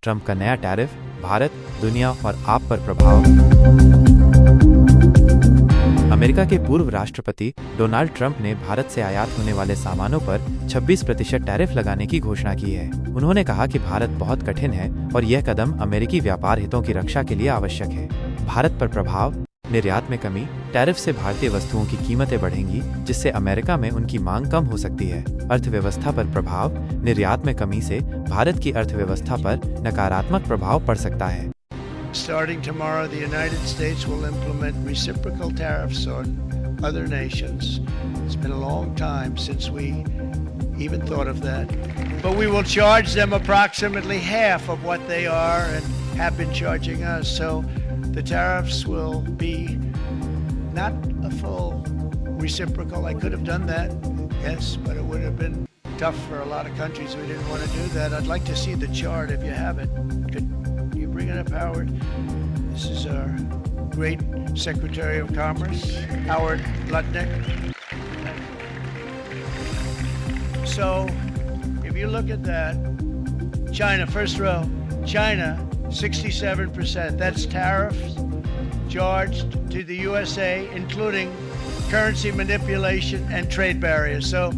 Trump का नया tariff, Bharat, दुनिया और आप पर प्रभाव। अमेरिका के पूर्व राष्ट्रपति डोनाल्ड ट्रंप ने भारत से आयात होने वाले सामानों पर 26% टैरिफ लगाने की घोषणा की है। उन्होंने कहा कि भारत बहुत कठिन है और यह कदम अमेरिकी व्यापार हितों की रक्षा के लिए आवश्यक है। भारत पर प्रभाव, निर्यात में कमी, टैरिफ से भारतीय वस्तुओं की कीमतें बढ़ेंगी, जिससे अमेरिका में उनकी मांग कम हो सकती है। अर्थव्यवस्था पर प्रभाव, निर्यात में कमी से भारत की अर्थव्यवस्था पर नकारात्मक प्रभाव पड़ सकता है। Starting tomorrow, the United States will implement reciprocal tariffs on other nations. It's been a long time since we even thought of that. But we will charge them approximately half of what they are and have been charging us. So the tariffs will be not a full reciprocal. I could have done that, yes, but it would have been tough for a lot of countries. We didn't want to do that. I'd like to see the chart if you have it. Could you bring it up, Howard? This is our great Secretary of Commerce, Howard Lutnick. So if you look at that, China, first row, China, 67%. That's tariffs charged to the USA, including currency manipulation and trade barriers. So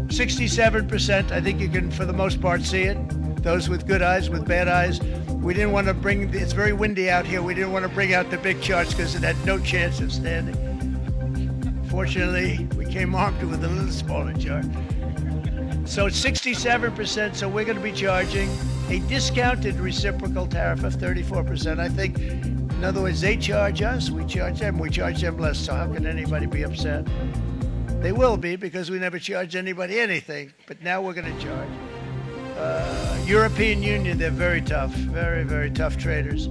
67%, I think you can, for the most part, see it. Those with good eyes, with bad eyes. We didn't want to bring, it's very windy out here, we didn't want to bring out the big charts because it had no chance of standing. Fortunately, we came armed with a little smaller chart. So it's 67%, so we're going to be charging a discounted reciprocal tariff of 34%. I think, in other words, they charge us, we charge them less, so how can anybody be upset? They will be, because we never charge anybody anything, but now we're going to charge. European Union, they're very tough, very, very tough traders.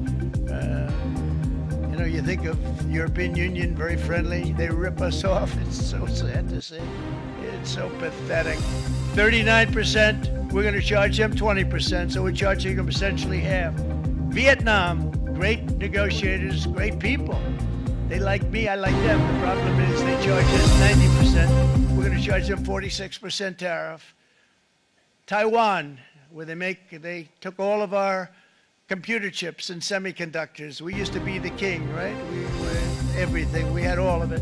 You think of European Union, very friendly. They rip us off. It's so sad to see. It's so pathetic. 39%, we're going to charge them 20%, so we're charging them essentially half. Vietnam, great negotiators, great people. They like me, I like them. The problem is they charge us 90%. We're going to charge them 46% tariff. Taiwan, where they took all of our computer chips and semiconductors. We used to be the king, right? We were everything. We had all of it.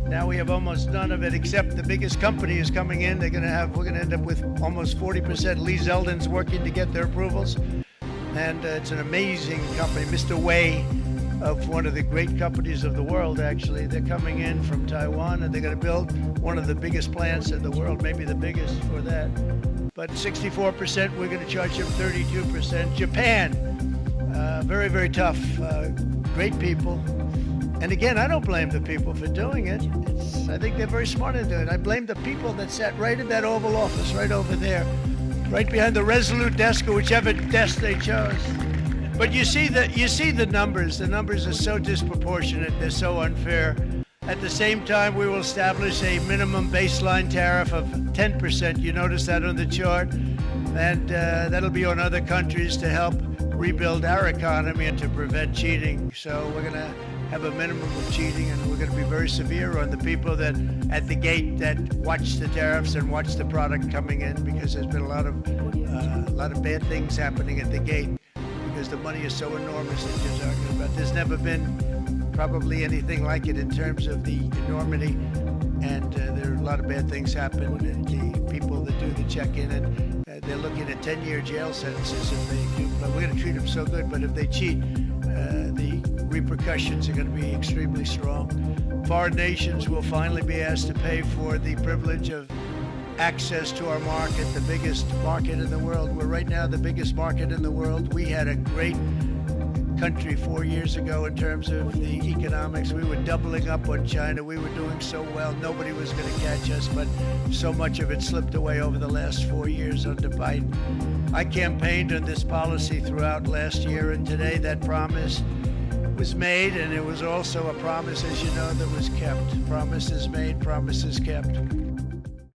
Now we have almost none of it, except the biggest company is coming in. We're going to end up with almost 40%. Lee Zeldin's working to get their approvals. And it's an amazing company. Mr. Wei, of one of the great companies of the world, actually. They're coming in from Taiwan, and they're going to build one of the biggest plants in the world, maybe the biggest for that. But 64%, we're going to charge them 32%. Japan, very, very tough, great people. And again, I don't blame the people for doing it. I think they're very smart in doing it. I blame the people that sat right in that Oval Office, right over there, right behind the Resolute desk or whichever desk they chose. But you see the numbers. The numbers are so disproportionate. They're so unfair. At the same time, we will establish a minimum baseline tariff of 10%. You notice that on the chart? And that'll be on other countries to help rebuild our economy and to prevent cheating. So we're going to have a minimum of cheating, and we're going to be very severe on the people that at the gate that watch the tariffs and watch the product coming in, because there's been a lot of bad things happening at the gate because the money is so enormous that you're talking about. There's never been probably anything like it in terms of the enormity, and there are a lot of bad things happen, and the people that do the check-in, and they're looking at 10-year jail sentences if they do. But we're going to treat them so good, but if they cheat, the repercussions are going to be extremely strong. Foreign nations will finally be asked to pay for the privilege of access to our market, the biggest market in the world. We're right now the biggest market in the world. We had a great country 4 years ago in terms of the economics. We were doubling up on China. We were doing so well. Nobody was going to catch us, but so much of it slipped away over the last 4 years under Biden. I campaigned on this policy throughout last year, and today that promise was made, and it was also a promise, as you know, that was kept. Promises made, promises kept.